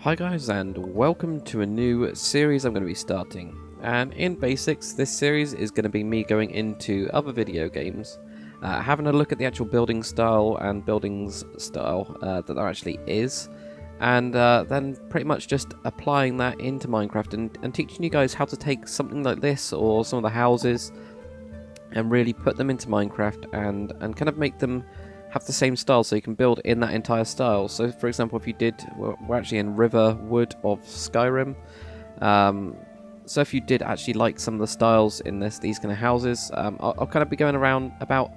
Hi guys, and welcome to a new series I'm going to be starting. And in basics, this series is going to be me going into other video games, having a look at the actual building style and buildings style that there actually is, and then pretty much just applying that into Minecraft and teaching you guys how to take something like this or some of the houses and really put them into Minecraft and kind of make them have the same style so you can build in that entire style. So for example, if you did, we're actually in Riverwood of Skyrim, so if you did actually like some of the styles in these kind of houses, I'll kind of be going around about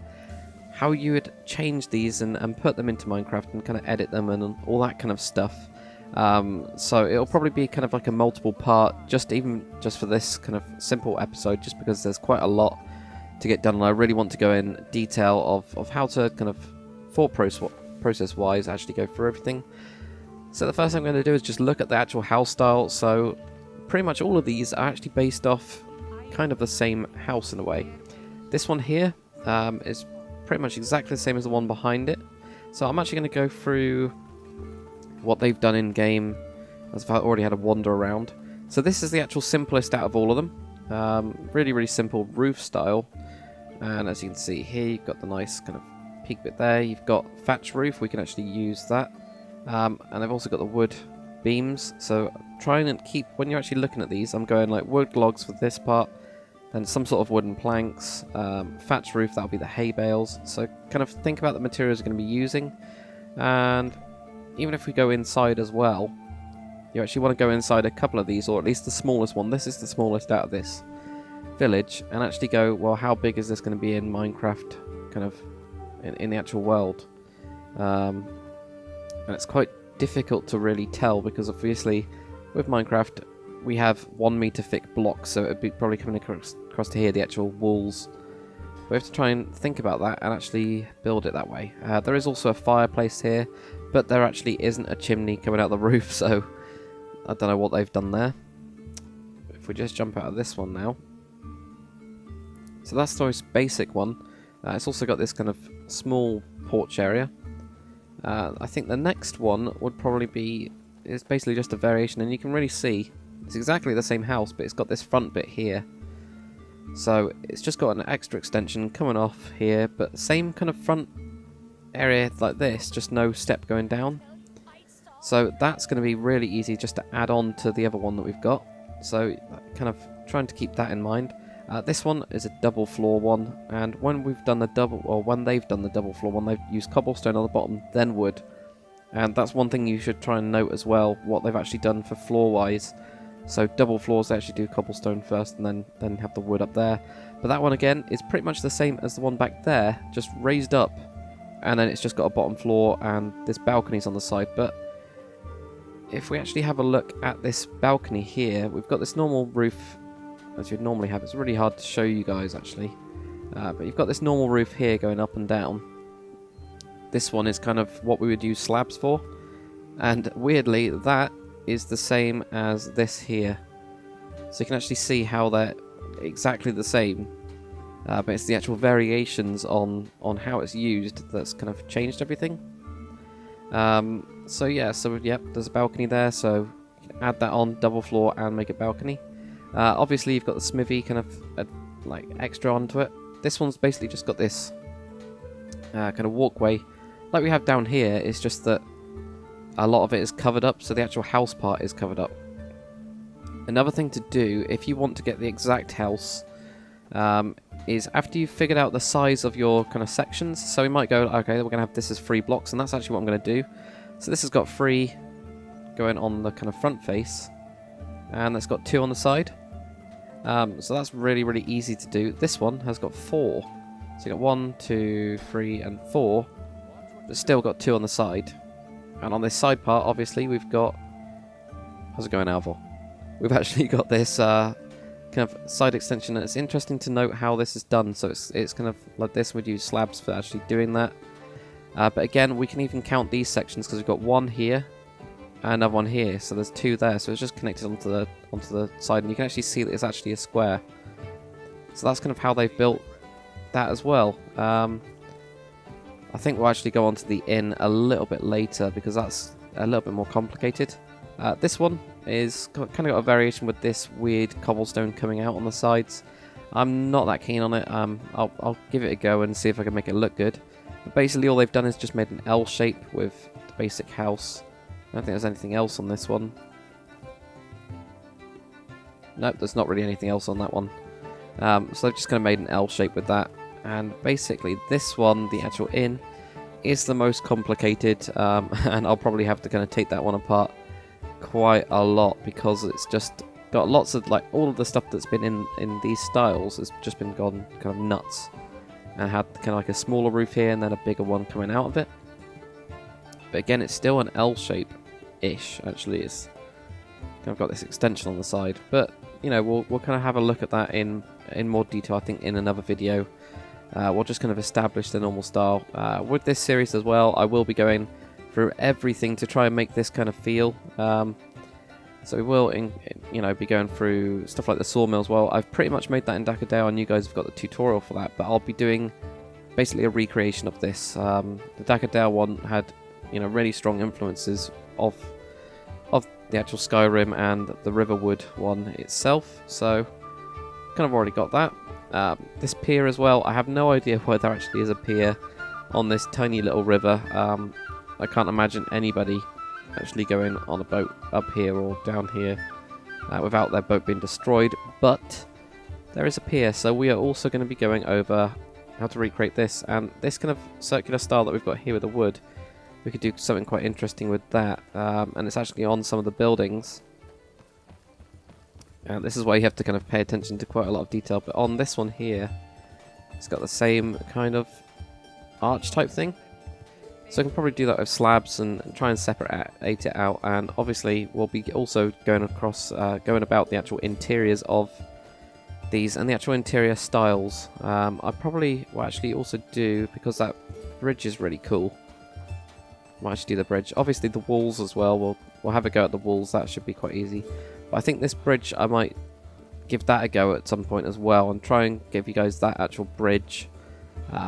how you would change these and put them into Minecraft and kind of edit them and all that kind of stuff. So it'll probably be kind of like a multiple part, just for this kind of simple episode, just because there's quite a lot to get done, and I really want to go in detail of how to kind of thought process wise actually go through everything. So the first thing I'm going to do is just look at the actual house style. So pretty much all of these are actually based off kind of the same house in a way. This one here is pretty much exactly the same as the one behind it. So I'm actually going to go through what they've done in game, as I've already had a wander around. So this is the actual simplest out of all of them. Really simple roof style, and as you can see here, you've got the nice kind of peak bit there. You've got thatch roof, we can actually use that, and I've also got the wood beams. So trying and keep, when you're actually looking at these, I'm going like wood logs for this part, then some sort of wooden planks, thatch roof, that'll be the hay bales. So kind of think about the materials you're going to be using, and even if we go inside as well, you actually want to go inside a couple of these, or at least the smallest one. This is the smallest out of this village, and actually go, well, how big is this going to be in Minecraft, kind of in the actual world? And it's quite difficult to really tell, because obviously with Minecraft we have 1 meter thick blocks, so it'd be probably coming across to here, the actual walls. We have to try and think about that and actually build it that way. There is also a fireplace here, but there actually isn't a chimney coming out the roof, so I don't know what they've done there. If we just jump out of this one now. So that's the most basic one. It's also got this kind of small porch area. I think the next one would probably be, it's basically just a variation, and you can really see it's exactly the same house, but it's got this front bit here. So it's just got an extra extension coming off here, but same kind of front area like this, just no step going down. So that's going to be really easy just to add on to the other one that we've got. So kind of trying to keep that in mind. This one is a double floor one, and when we've done the double, or when they've done the double floor one, they've used cobblestone on the bottom, then wood. And that's one thing you should try and note as well, what they've actually done for floor wise. So double floors, they actually do cobblestone first and then have the wood up there. But that one again is pretty much the same as the one back there, just raised up, and then it's just got a bottom floor and this balcony's on the side. But if we actually have a look at this balcony here, we've got this normal roof as you'd normally have. It's really hard to show you guys actually, but you've got this normal roof here going up and down. This one is kind of what we would use slabs for, and weirdly that is the same as this here. So you can actually see how they're exactly the same, but it's the actual variations on how it's used that's kind of changed everything. So yeah, so yep, there's a balcony there, so you can add that on, double floor, and make a balcony. Obviously you've got the smithy kind of like extra onto it. This one's basically just got this kind of walkway like we have down here. It's just that a lot of it is covered up, so the actual house part is covered up. Another thing to do if you want to get the exact house is after you've figured out the size of your kind of sections. So we might go, okay, we're going to have this as 3 blocks, and that's actually what I'm going to do. So this has got 3 going on the kind of front face, and it's got 2 on the side. So that's really easy to do. This one has got 4. So you got 1, 2, 3, and 4, but still got 2 on the side. And on this side part, obviously, we've got... How's it going, Alvor? We've actually got this kind of side extension, and it's interesting to note how this is done. So it's kind of like this. We'd use slabs for actually doing that. But again, we can even count these sections, because we've got 1 here and another one here. So there's 2 there. So it's just connected onto the side, and you can actually see that it's actually a square. So that's kind of how they've built that as well. I think we'll actually go on to the inn a little bit later, because that's a little bit more complicated. This one is kind of got a variation with this weird cobblestone coming out on the sides. I'm not that keen on it. I'll give it a go and see if I can make it look good. But basically all they've done is just made an L shape with the basic house. I don't think there's anything else on this one. Nope, there's not really anything else on that one. So they've just kind of made an L shape with that. And basically this one, the actual inn, is the most complicated. And I'll probably have to kind of take that one apart quite a lot, because it's just got lots of, like, all of the stuff that's been in these styles has just been gone kind of nuts. And had kind of like a smaller roof here and then a bigger one coming out of it. But again, it's still an L shape-ish, actually. It's kind of got this extension on the side. But, you know, we'll kind of have a look at that in more detail, I think, in another video. We'll just kind of establish the normal style. With this series as well, I will be going through everything to try and make this kind of feel. So we will, you know, be going through stuff like the sawmill as well. I've pretty much made that in Dakr Ages, and you guys have got the tutorial for that. But I'll be doing basically a recreation of this. The Dakr Ages one had, you know, really strong influences of the actual Skyrim and the Riverwood one itself. So kind of already got that. This pier as well. I have no idea why there actually is a pier on this tiny little river. I can't imagine anybody actually going on a boat up here or down here without their boat being destroyed, but there is a pier, so we are also going to be going over how to recreate this, and this kind of circular style that we've got here with the wood, we could do something quite interesting with that, and it's actually on some of the buildings, and this is why you have to kind of pay attention to quite a lot of detail. But on this one here, it's got the same kind of arch type thing. So I can probably do that with slabs and try and separate it out, and obviously we'll be also going across, going about the actual interiors of these and the actual interior styles. I probably will actually also do, because that bridge is really cool, might actually do the bridge. Obviously the walls as well, we'll have a go at the walls, that should be quite easy. But I think this bridge, I might give that a go at some point as well and try and give you guys that actual bridge.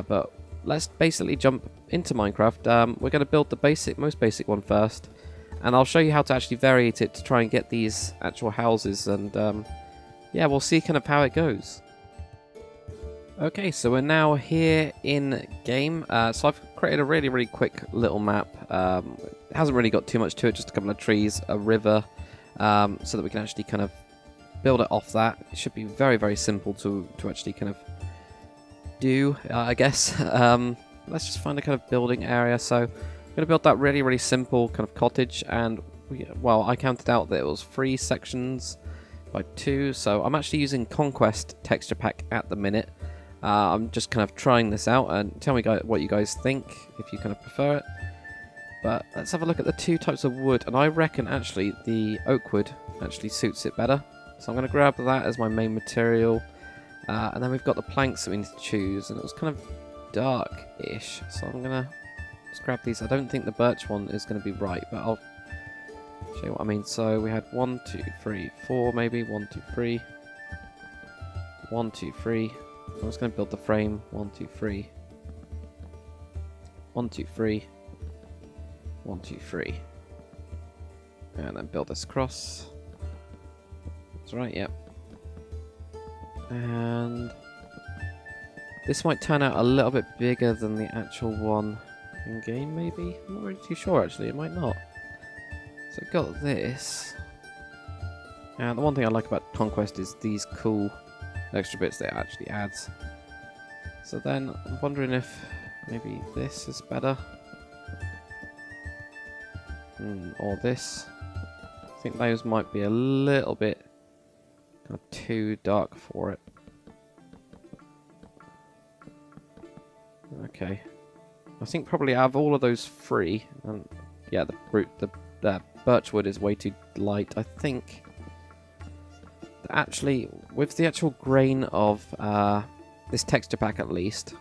But let's basically jump into Minecraft. We're going to build the most basic one first, and I'll show you how to actually variate it to try and get these actual houses, and yeah, we'll see kind of how it goes. Okay, so we're now here in game. So I've created a really quick little map. It hasn't really got too much to it, just a couple of trees, a river, so that we can actually kind of build it off that. It should be very simple to actually kind of do, I guess. Let's just find a kind of building area. So I'm going to build that really simple kind of cottage, and well, I counted out that it was 3 sections by 2, so I'm actually using Conquest texture pack at the minute. I'm just kind of trying this out, and tell me what you guys think, if you kind of prefer it. But let's have a look at the 2 types of wood, and I reckon actually the oak wood actually suits it better. So I'm going to grab that as my main material. And then we've got the planks that we need to choose, and it was kind of dark-ish, so I'm going to just grab these. I don't think the birch one is going to be right, but I'll show you what I mean. So we had 1, 2, 3, 4 maybe, 1, 2, 3, 1, 2, 3. I was going to build the frame, 1, 2, 3, 1, 2, 3, 1, 2, 3, and then build this across. That's right, yep. And this might turn out a little bit bigger than the actual one in game, maybe? I'm not really too sure, actually. It might not. So I've got this. And the one thing I like about Conquest is these cool extra bits that it actually adds. So then I'm wondering if maybe this is better. Or this. I think those might be a little bit too dark for it. Okay, I think probably out of all of those 3, and yeah, the birchwood is way too light. I think that actually, with the actual grain of this texture pack at least,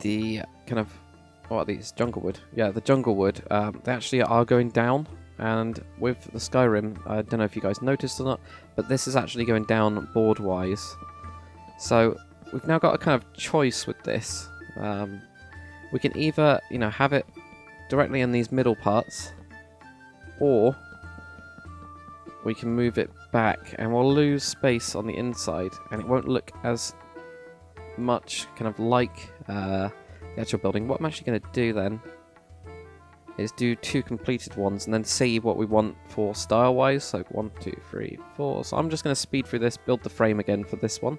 the kind of, what are these, jungle wood? Yeah, the jungle wood, they actually are going down. And with the Skyrim, I don't know if you guys noticed or not, but this is actually going down board-wise. So we've now got a kind of choice with this. We can either, you know, have it directly in these middle parts, or we can move it back and we'll lose space on the inside and it won't look as much kind of like the actual building. What I'm actually going to do then is do 2 completed ones and then see what we want for style wise. So 1, 2, 3, 4. So I'm just going to speed through this, build the frame again for this one.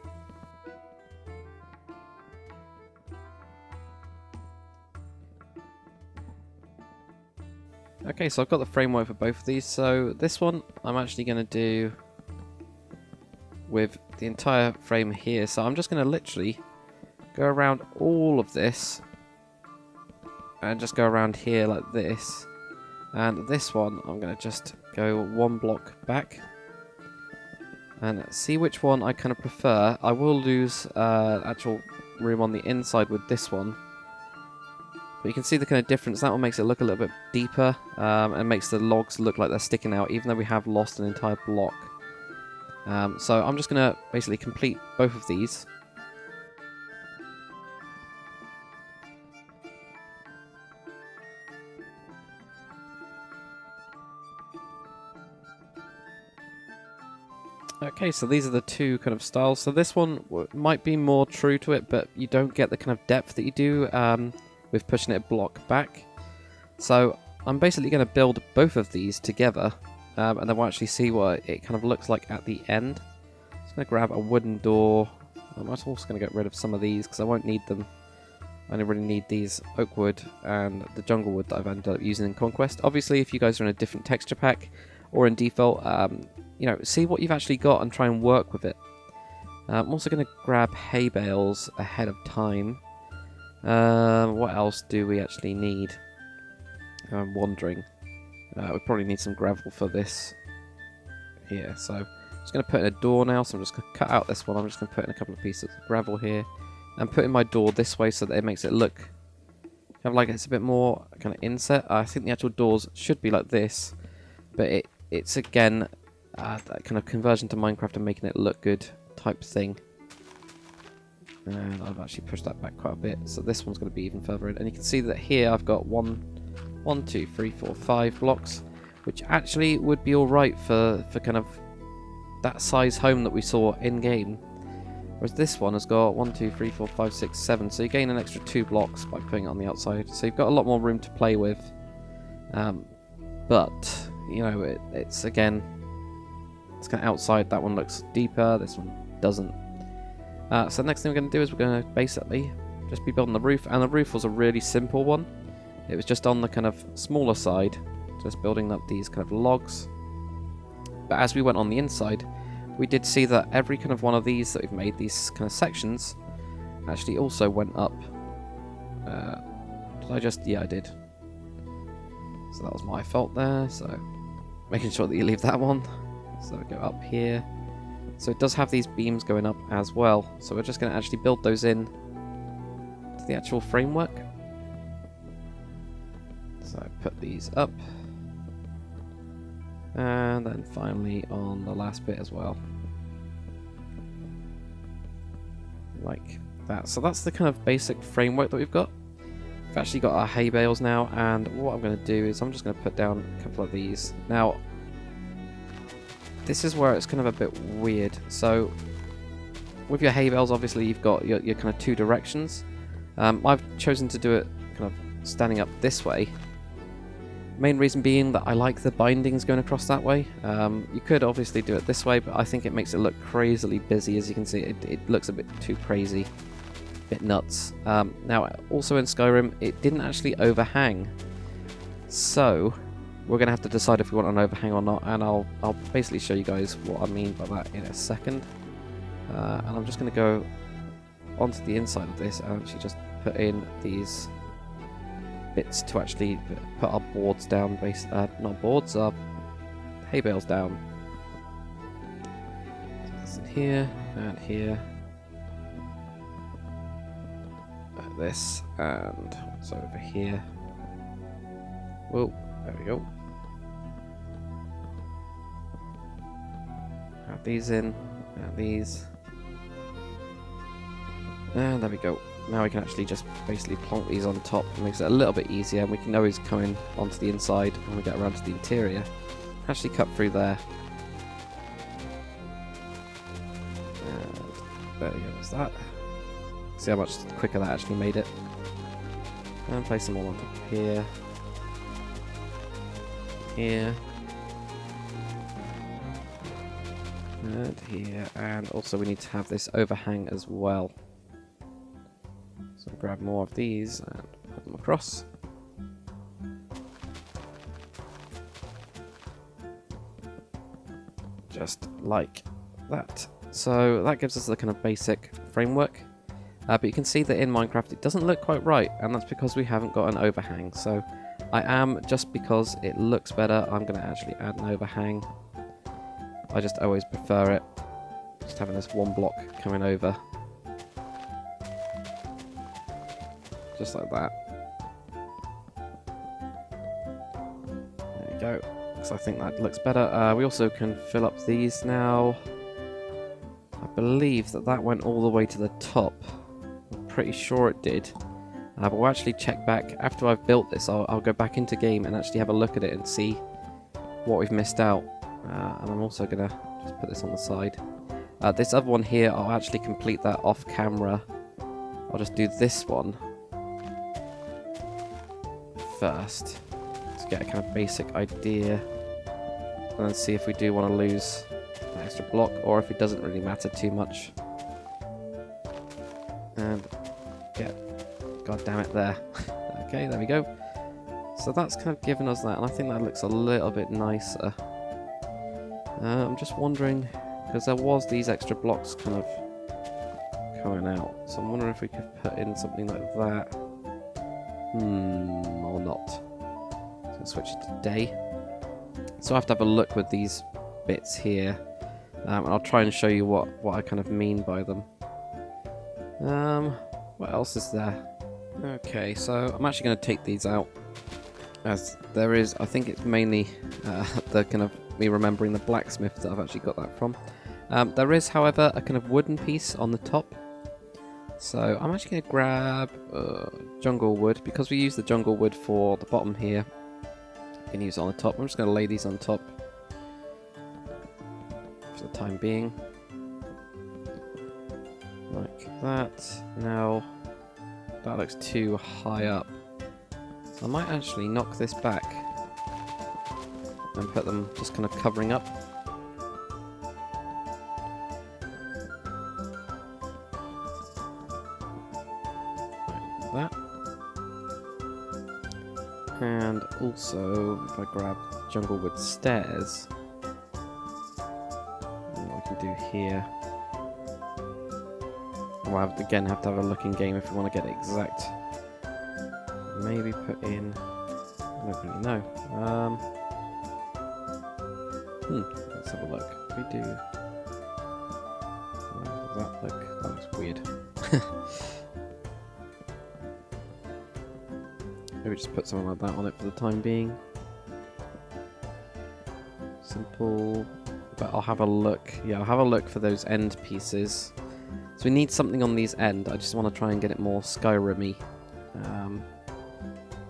Okay, so I've got the framework for both of these. So this one I'm actually going to do with the entire frame here. So I'm just going to literally go around all of this and just go around here like this. And this one I'm going to just go 1 block back and see which one I kind of prefer. I will lose actual room on the inside with this one. But you can see the kind of difference. That one makes it look a little bit deeper and makes the logs look like they're sticking out, even though we have lost an entire block. So I'm just going to basically complete both of these. Okay, so these are the 2 kind of styles. So this one might be more true to it, but you don't get the kind of depth that you do with pushing it a block back. So I'm basically going to build both of these together and then we'll actually see what it kind of looks like at the end. I'm just going to grab a wooden door. I'm also going to get rid of some of these because I won't need them. I only really need these oak wood and the jungle wood that I've ended up using in Conquest. Obviously, if you guys are in a different texture pack or in default, you know, see what you've actually got and try and work with it. I'm also going to grab hay bales ahead of time. What else do we actually need? I'm wondering. We probably need some gravel for this here. So I'm just going to put in a door now. So I'm just going to cut out this one. I'm just going to put in a couple of pieces of gravel here. And put in my door this way so that it makes it look kind of like it's a bit more kind of inset. I think the actual doors should be like this. But it's again that kind of conversion to Minecraft and making it look good type thing. And I've actually pushed that back quite a bit, so this one's going to be even further in. And you can see that here I've got 1, 2, 3, 4, 5 blocks, which actually would be alright for kind of that size home that we saw in game. Whereas this one has got 1, 2, 3, 4, 5, 6, 7, so you gain an extra 2 blocks by putting it on the outside. So you've got a lot more room to play with. But, you know, it's again, it's kind of outside. That one looks deeper, this one doesn't. So the next thing we're going to do is we're going to basically just be building the roof, and the roof was a really simple one. It was just on the kind of smaller side, just building up these kind of logs. But as we went on the inside, we did see that every kind of one of these that we've made, these kind of sections, actually also went up. Did I just... yeah, I did. So that was my fault there, so making sure that you leave that one. So we go up here. So it does have these beams going up as well. So we're just going to actually build those in to the actual framework. So I put these up. And then finally on the last bit as well. Like that. So that's the kind of basic framework that we've got. We've actually got our hay bales now, and what I'm going to do is I'm just going to put down a couple of these. Now, this is where it's kind of a bit weird. So with your hay bales, obviously you've got your kind of 2 directions. I've chosen to do it kind of standing up this way. Main reason being that I like the bindings going across that way. You could obviously do it this way, but I think it makes it look crazily busy. As you can see, it looks a bit too crazy, a bit nuts. Now, also in Skyrim, it didn't actually overhang. So we're going to have to decide if we want an overhang or not, and I'll basically show you guys what I mean by that in a second. And I'm just going to go onto the inside of this and actually just put in these bits to actually put our boards down, not boards, our hay bales down. So this in here, and here. Like this, and what's over here. Whoa, there we go. Add these in, and these. And there we go. now we can actually just basically plonk these on top. It makes it a little bit easier, and we can always come in onto the inside when we get around to the interior. Actually cut through there. And there we go, that's that. See how much quicker that actually made it. And place them all on top here. Here. And here. And also we need to have this overhang as well. So grab more of these and put them across. Just like that. So that gives us the kind of basic framework. But you can see that in Minecraft it doesn't look quite right, and that's because we haven't got an overhang. So I am, just because it looks better, I'm going to actually add an overhang. I just always prefer it. Just having this one block coming over. Just like that. There you go. So I think that looks better. We also can fill up these now. I believe that that went all the way to the top. I'm pretty sure it did. But we'll actually check back. After I've built this, I'll go back into game and actually have a look at it and see what we've missed out. And I'm also going to just put this on the side. This other one here, I'll actually complete that off camera. I'll just do this one first to get a kind of basic idea. And then see if we do want to lose an extra block, or if it doesn't really matter too much. And yeah, god damn it, there. Okay, there we go. So that's kind of given us that, and I think that looks a little bit nicer. I'm just wondering, because there was these extra blocks kind of coming out, so I'm wondering if we could put in something like that. Or not. So I'll switch it to day. So I have to have a look with these bits here, and I'll try and show you what I kind of mean by them. What else is there? Okay, so I'm actually going to take these out, as there is, I think it's mainly the kind of me remembering the blacksmith that I've actually got that from. There is, however, a kind of wooden piece on the top. So I'm actually going to grab jungle wood, because we use the jungle wood for the bottom here. You can use it on the top. I'm just going to lay these on top for the time being. Like that. Now, that looks too high up. So I might actually knock this back and put them just kind of covering up. Like that. And also, if I grab jungle wood stairs, what we can do here. We'll again have to have a look in game if we want to get it exact. Maybe put in, I don't really know. Let's have a look. If we do, how does that look? That looks weird. Maybe just put something like that on it for the time being. Simple. But I'll have a look. Yeah, I'll have a look for those end pieces. So we need something on these end. I just want to try and get it more Skyrim-y.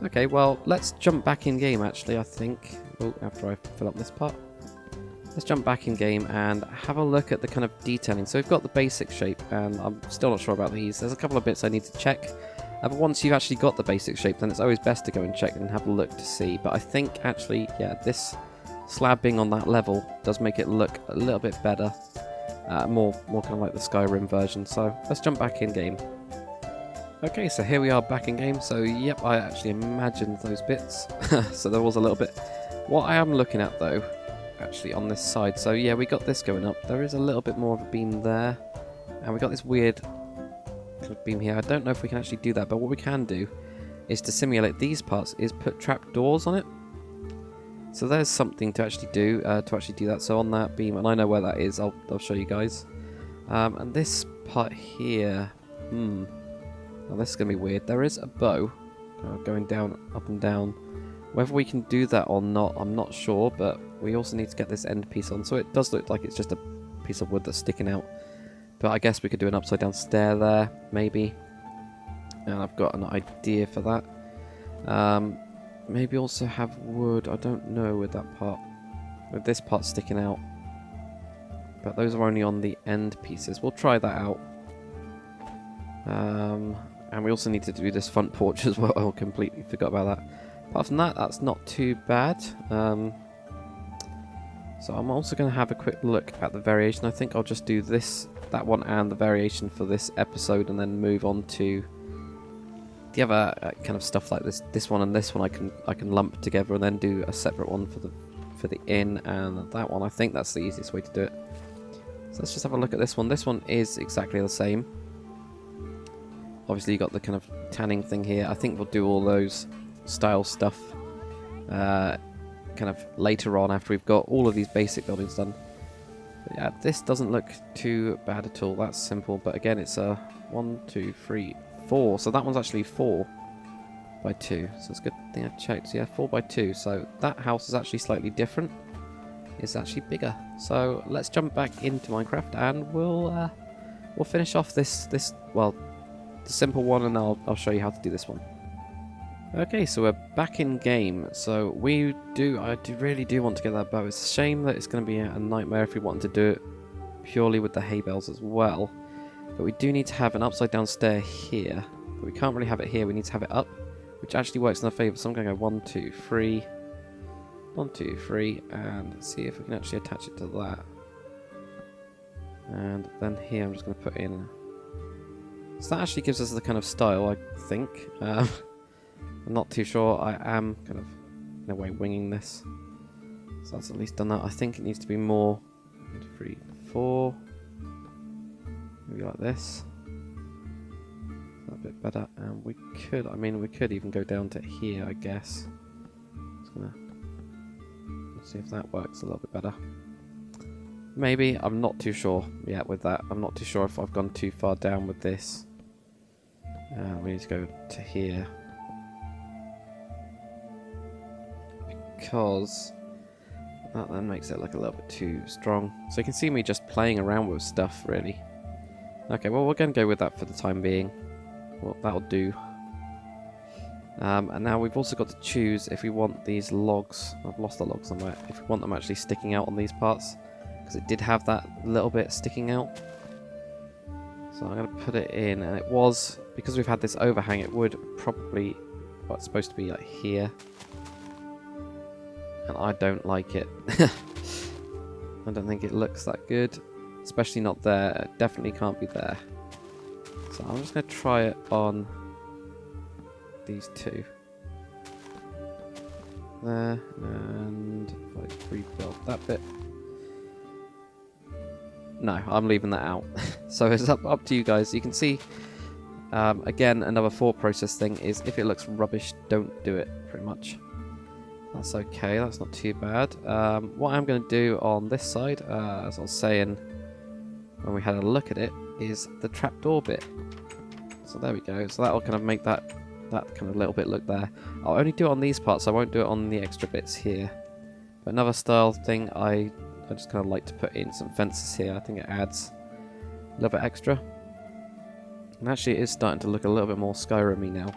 Okay, well, let's jump back in game, actually, I think. Oh, after I fill up this part. Let's jump back in game and have a look at the kind of detailing. So we've got the basic shape, and I'm still not sure about these. There's a couple of bits I need to check. But once you've actually got the basic shape, then it's always best to go and check and have a look to see. But I think, actually, yeah, this slab being on that level does make it look a little bit better. More kind of like the Skyrim version. So let's jump back in game. Okay, so here we are back in game. So yep, I actually imagined those bits. So there was a little bit. What I am looking at though, actually on this side. So yeah, we got this going up. There is a little bit more of a beam there, and we got this weird kind of beam here. I don't know if we can actually do that, but what we can do is to simulate these parts is put trap doors on it. So there's something to actually do that. So on that beam, and I know where that is. I'll show you guys. And this part here, now this is going to be weird. There is a bow going down, up and down. Whether we can do that or not, I'm not sure, but we also need to get this end piece on. So it does look like it's just a piece of wood that's sticking out. But I guess we could do an upside down stair there, maybe. And I've got an idea for that. Maybe also have wood. I don't know with that part. With this part sticking out. But those are only on the end pieces. We'll try that out. And we also need to do this front porch as well. I completely forgot about that. Apart from that, that's not too bad. So I'm also going to have a quick look at the variation. I think I'll just do that one and the variation for this episode, and then move on to the other kind of stuff like this one and this one. I can lump together and then do a separate one for the inn and that one. I think that's the easiest way to do it. So let's just have a look at this one. This one is exactly the same. Obviously you got the kind of tanning thing here. I think we'll do all those style stuff kind of later on after we've got all of these basic buildings done. But yeah, this doesn't look too bad at all. That's simple, but again it's a 1, 2, 3, 4. So that one's actually 4 by 2. So it's a good thing I checked. Yeah, 4 by 2. So that house is actually slightly different. It's actually bigger. So let's jump back into Minecraft and we'll finish off this well, the simple one, and I'll show you how to do this one. Okay, so we're back in game. So I really do want to get that bow. It's a shame that it's going to be a nightmare if we wanted to do it purely with the hay bales as well. But we do need to have an upside down stair here. But we can't really have it here. We need to have it up, which actually works in our favour. So I'm going to go 1, 2, 3. 1, 2, 3, and see if we can actually attach it to that. And then here I'm just going to put in. So that actually gives us the kind of style, I think. I'm not too sure. I am kind of, in a way, winging this. So that's at least done that. I think it needs to be more. 1, 2, 3, 4. Maybe like this. That's a bit better. And we could even go down to here, I guess. Just gonna see if that works a little bit better. Maybe. I'm not too sure yet with that. I'm not too sure if I've gone too far down with this. We need to go to here. Because that then makes it look a little bit too strong. So you can see me just playing around with stuff, really. Okay, well, we're going to go with that for the time being. Well, that'll do. And now we've also got to choose if we want these logs. I've lost the logs somewhere. If we want them actually sticking out on these parts. Because it did have that little bit sticking out. So I'm going to put it in. And it was, because we've had this overhang, it would probably, well, it's supposed to be like here. And I don't like it. I don't think it looks that good. Especially not there. It definitely can't be there. So I'm just going to try it on these two. There. And if I rebuild that bit. No, I'm leaving that out. So it's up to you guys. You can see, again, another thought process thing is if it looks rubbish, don't do it, pretty much. That's okay, that's not too bad. What I'm going to do on this side, as I was saying when we had a look at it, is the trapdoor bit. So there we go. So that'll kind of make that kind of little bit look there. I'll only do it on these parts, I won't do it on the extra bits here. But another style thing, I just kind of like to put in some fences here. I think it adds a little bit extra. And actually it is starting to look a little bit more Skyrim-y now.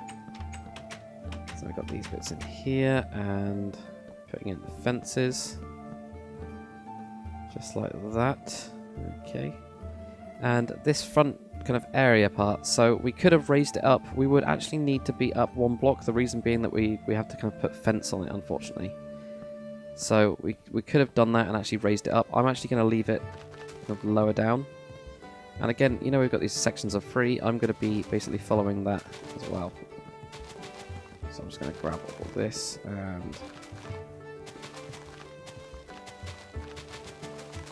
So I've got these bits in here and putting in the fences. Just like that. Okay. And this front kind of area part, so we could have raised it up. We would actually need to be up 1 block, the reason being that we have to kind of put fence on it, unfortunately. So we could have done that and actually raised it up. I'm actually going to leave it kind of lower down. And again, you know, we've got these sections of 3. I'm going to be basically following that as well. So I'm just going to grab all this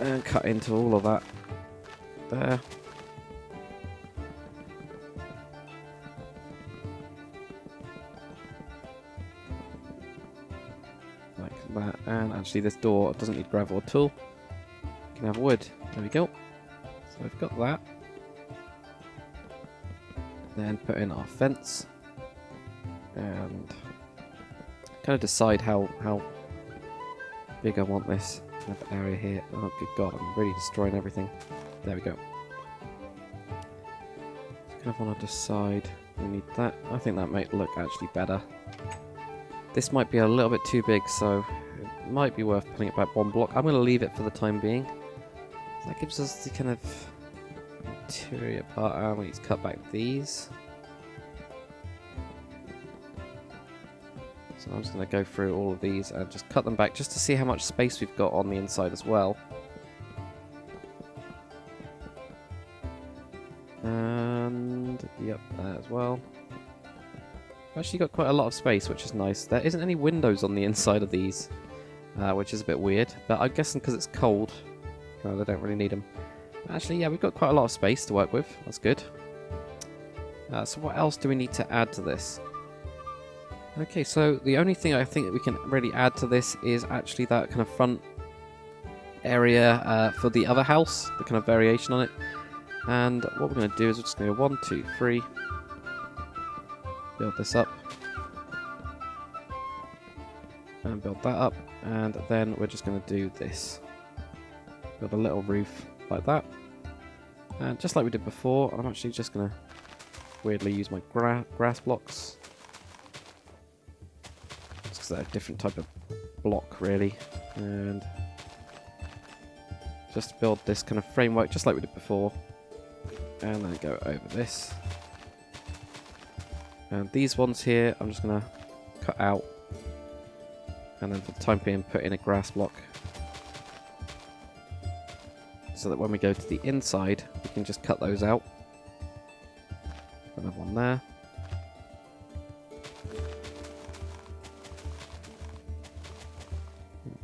and cut into all of that there. Like that. And actually this door doesn't need gravel at all. You can have wood. There we go. So we've got that. Then put in our fence. And kind of decide how big I want this kind of area here. Oh good god, I'm really destroying everything. There we go. Just kind of want to decide We need that. I think that might look actually better. This might be a little bit too big, so it might be worth pulling it back one block. I'm going to leave it for the time being. That gives us the kind of interior part. We need to cut back these. So I'm just going to go through all of these and just cut them back just to see how much space we've got on the inside as well. And yep, there as well. We've actually got quite a lot of space, which is nice. There isn't any windows on the inside of these, which is a bit weird. But I'm guessing because it's cold, they don't really need them. Actually, yeah, we've got quite a lot of space to work with. That's good. So what else do we need to add to this? Okay, so the only thing I think that we can really add to this is actually that kind of front area for the other house, the kind of variation on it. And what we're going to do is we're just going to go 1, 2, 3. Build this up. And build that up. And then we're just going to do this. Build a little roof like that. And just like we did before, I'm actually just going to weirdly use my grass blocks. Just because they're a different type of block, really. And just build this kind of framework just like we did before. And then go over this. And these ones here, I'm just going to cut out. And then for the time being, put in a grass block. So that when we go to the inside, we can just cut those out. Another one there.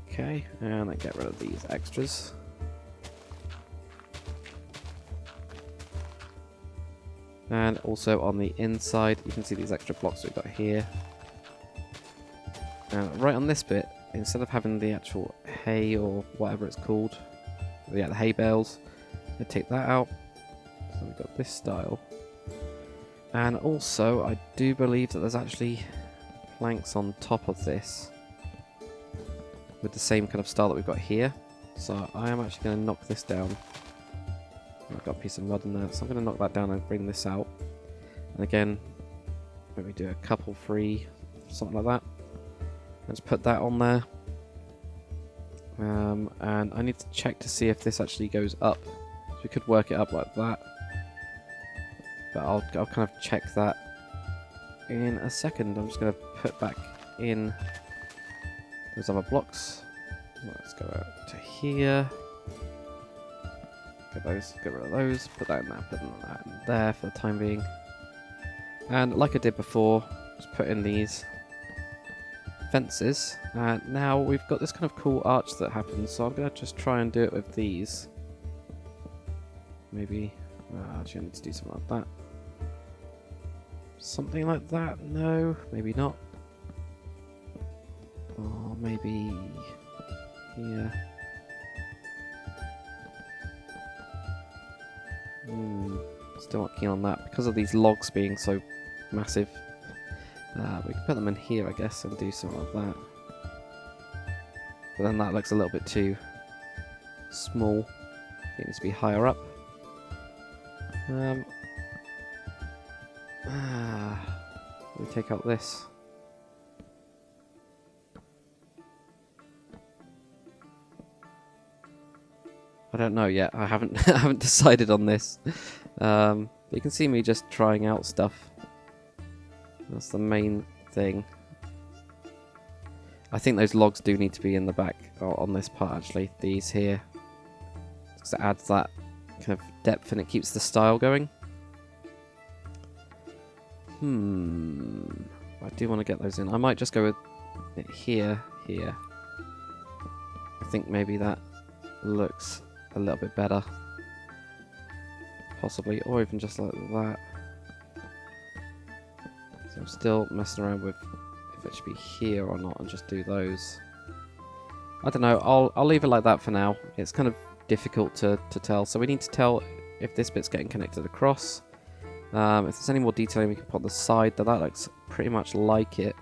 Okay, and then get rid of these extras. And also on the inside, you can see these extra blocks we've got here. And right on this bit, instead of having the actual hay or whatever it's called, yeah, the hay bales, I take that out. So we've got this style. And also, I do believe that there's actually planks on top of this with the same kind of style that we've got here. So I am actually going to knock this down. I've got a piece of mud in there, so I'm going to knock that down and bring this out. And again, maybe do a couple free, something like that. And just put that on there. And I need to check to see if this actually goes up. So we could work it up like that. But I'll kind of check that in a second. I'm just going to put back in those other blocks. Let's go out to here. Get rid of those, put that in there, put that in there for the time being. And like I did before, just put in these fences. And now we've got this kind of cool arch that happens, so I'm going to just try and do it with these. Maybe, actually I need to do something like that. Something like that, no, maybe not. Or maybe here. Still not keen on that because of these logs being so massive. We can put them in here, I guess, and do something like that. But then that looks a little bit too small. It needs to be higher up. We take out this. I don't know yet. I haven't I haven't decided on this. You can see me just trying out stuff. That's the main thing. I think those logs do need to be in the back, or on this part actually. These here, because it adds that kind of depth and it keeps the style going. I do want to get those in. I might just go with it here. I think maybe that looks a little bit better. Possibly, or even just like that. So I'm still messing around with if it should be here or not and just do those. I don't know, I'll leave it like that for now. It's kind of difficult to tell, so we need to tell if this bit's getting connected across. If there's any more detailing we can put on the side, that looks pretty much like it.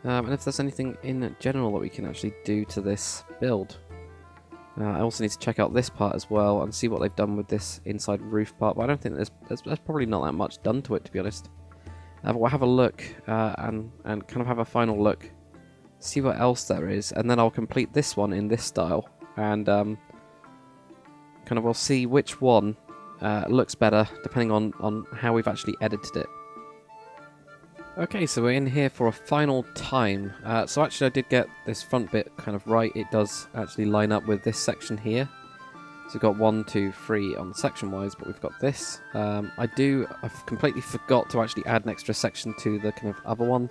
And if there's anything in general that we can actually do to this build. I also need to check out this part as well and see what they've done with this inside roof part, but I don't think there's probably not that much done to it, to be honest. But we'll have a look and kind of have a final look, see what else there is, and then I'll complete this one in this style, and kind of we'll see which one looks better depending on how we've actually edited it. Okay, so we're in here for a final time. So actually I did get this front bit kind of right. It does actually line up with this section here. So we've got 1, 2, 3 on section wise, but we've got this. I've completely forgot to actually add an extra section to the kind of other one.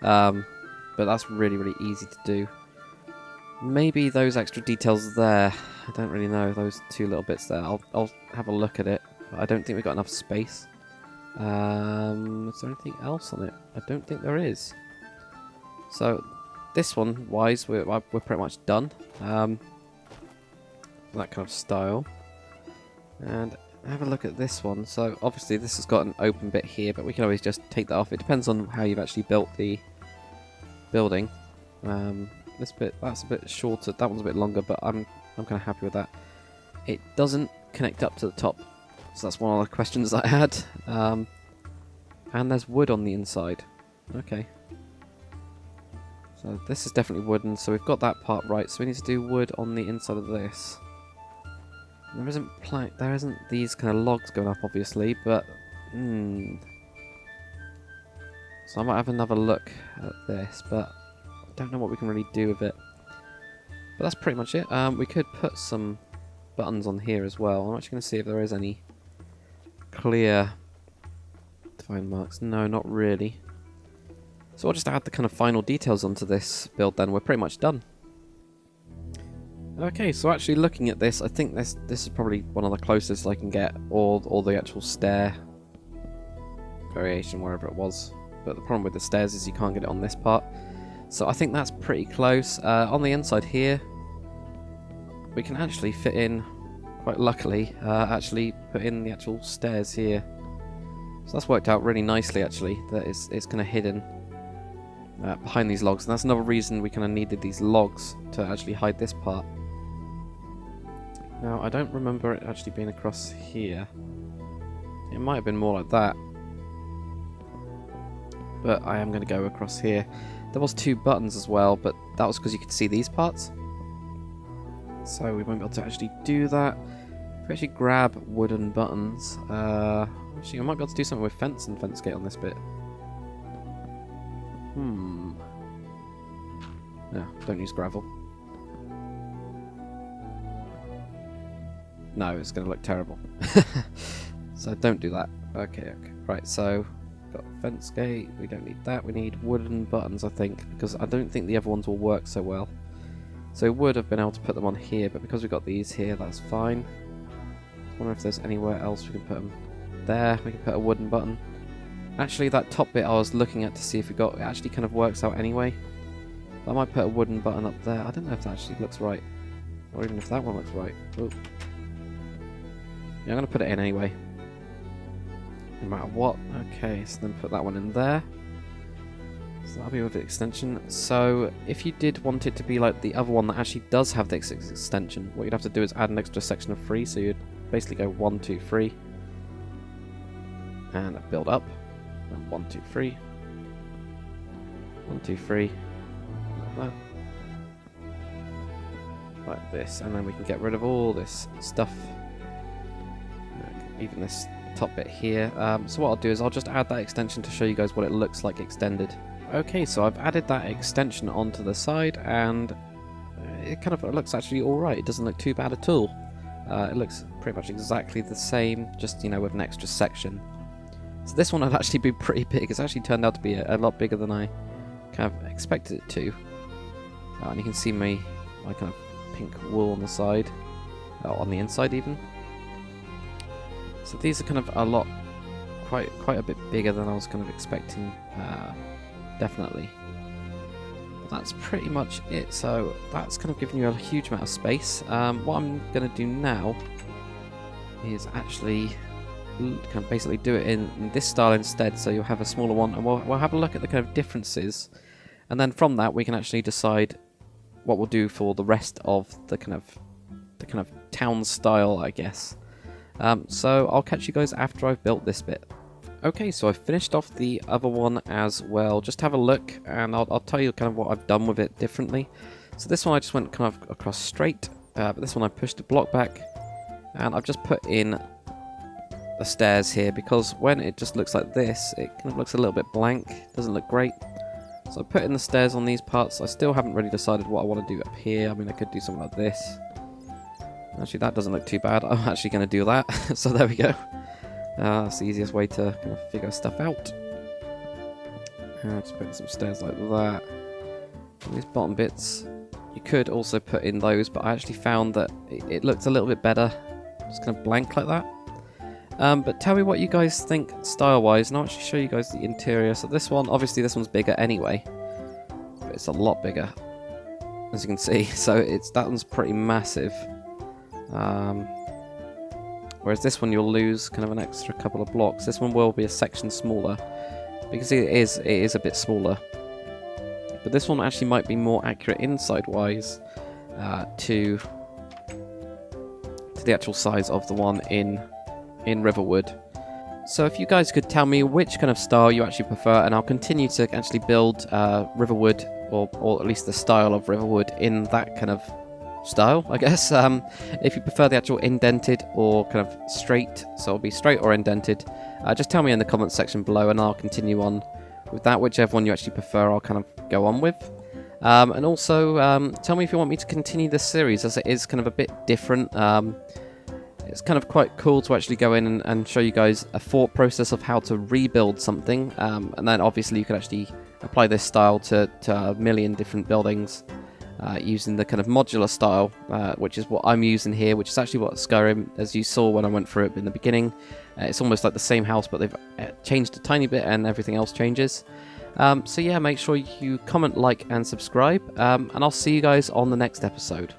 But that's really, really easy to do. Maybe those extra details there, I don't really know, those two little bits there. I'll have a look at it. But I don't think we've got enough space. Is there anything else on it? I don't think there is. So this one wise, we're pretty much done. That kind of style. And have a look at this one. So obviously this has got an open bit here, but we can always just take that off. It depends on how you've actually built the building. This bit, that's a bit shorter. That one's a bit longer, but I'm kind of happy with that. It doesn't connect up to the top. So that's one of the questions I had. And there's wood on the inside. Okay. So this is definitely wooden, so we've got that part right. So we need to do wood on the inside of this. There isn't these kind of logs going up, obviously, but so I might have another look at this, but I don't know what we can really do with it. But that's pretty much it. We could put some buttons on here as well. I'm actually going to see if there is any clear define marks. No, not really. So I'll just add the kind of final details onto this build then. We're pretty much done. Okay, so actually looking at this, I think this is probably one of the closest I can get, or the actual stair variation, wherever it was. But the problem with the stairs is you can't get it on this part. So I think that's pretty close. On the inside here, we can actually fit in, quite luckily, actually put in the actual stairs here. So that's worked out really nicely, actually, that it's kind of hidden behind these logs. And that's another reason we kind of needed these logs to actually hide this part. Now, I don't remember it actually being across here. It might have been more like that. But I am going to go across here. There was 2 buttons as well, but that was because you could see these parts. So we won't be able to actually do that. If we actually grab wooden buttons, actually I might be able to do something with fence and fence gate on this bit. No, don't use gravel. No, it's going to look terrible. So don't do that. Okay. Right, so got fence gate. We don't need that. We need wooden buttons, I think, because I don't think the other ones will work so well. So we would have been able to put them on here, but because we've got these here, that's fine. I wonder if there's anywhere else we can put them. There, we can put a wooden button. Actually, that top bit I was looking at to see if it actually kind of works out anyway. I might put a wooden button up there. I don't know if that actually looks right, or even if that one looks right. Ooh. Yeah, I'm going to put it in anyway, no matter what. Okay, so then put that one in there. So that'll be with the extension. So if you did want it to be like the other one that actually does have the extension, what you'd have to do is add an extra section of 3. So you'd basically go 1, 2, 3, and build up. And 1, 2, 3, 1, 2, 3, like that, like this, and then we can get rid of all this stuff, even this top bit here. So what I'll do is I'll just add that extension to show you guys what it looks like extended. Okay, so I've added that extension onto the side, and it kind of looks actually alright. It doesn't look too bad at all. It looks pretty much exactly the same, just, you know, with an extra section. So this one had actually been pretty big. It's actually turned out to be a lot bigger than I kind of expected it to. And you can see my kind of pink wool on the side, on the inside even. So these are kind of quite a bit bigger than I was kind of expecting, definitely. But that's pretty much it. So that's kind of giving you a huge amount of space. What I'm going to do now is actually kind of basically do it in this style instead, so you'll have a smaller one, and we'll have a look at the kind of differences, and then from that we can actually decide what we'll do for the rest of the kind of the kind of town style, I guess. So I'll catch you guys after I've built this bit. Okay, so I've finished off the other one as well. Just have a look, and I'll tell you kind of what I've done with it differently. So this one I just went kind of across straight, but this one I pushed a block back, and I've just put in the stairs here, because when it just looks like this, it kind of looks a little bit blank, doesn't look great. So I put in the stairs on these parts. I still haven't really decided what I want to do up here. I mean, I could do something like this. Actually, that doesn't look too bad. I'm actually going to do that. So there we go. That's the easiest way to kind of figure stuff out. Just put in some stairs like that. And these bottom bits, you could also put in those, but I actually found that it looked a little bit better just kind of blank like that. But tell me what you guys think style-wise, and I'll actually show you guys the interior. So this one, obviously this one's bigger anyway, but it's a lot bigger, as you can see. So that one's pretty massive. Whereas this one you'll lose kind of an extra couple of blocks. This one will be a section smaller, because it is a bit smaller. But this one actually might be more accurate inside-wise to the actual size of the one in Riverwood. So if you guys could tell me which kind of style you actually prefer, and I'll continue to actually build Riverwood, or at least the style of Riverwood in that kind of style, I guess. If you prefer the actual indented or kind of straight, so it'll be straight or indented, just tell me in the comments section below, and I'll continue on with that. Whichever one you actually prefer, I'll kind of go on with. And also, tell me if you want me to continue this series, as it is kind of a bit different. It's kind of quite cool to actually go in and show you guys a thought process of how to rebuild something, and then obviously you can actually apply this style to a million different buildings using the kind of modular style, which is what I'm using here, which is actually what Skyrim, as you saw when I went through it in the beginning. It's almost like the same house, but they've changed a tiny bit and everything else changes. So yeah, make sure you comment, like, and subscribe, and I'll see you guys on the next episode.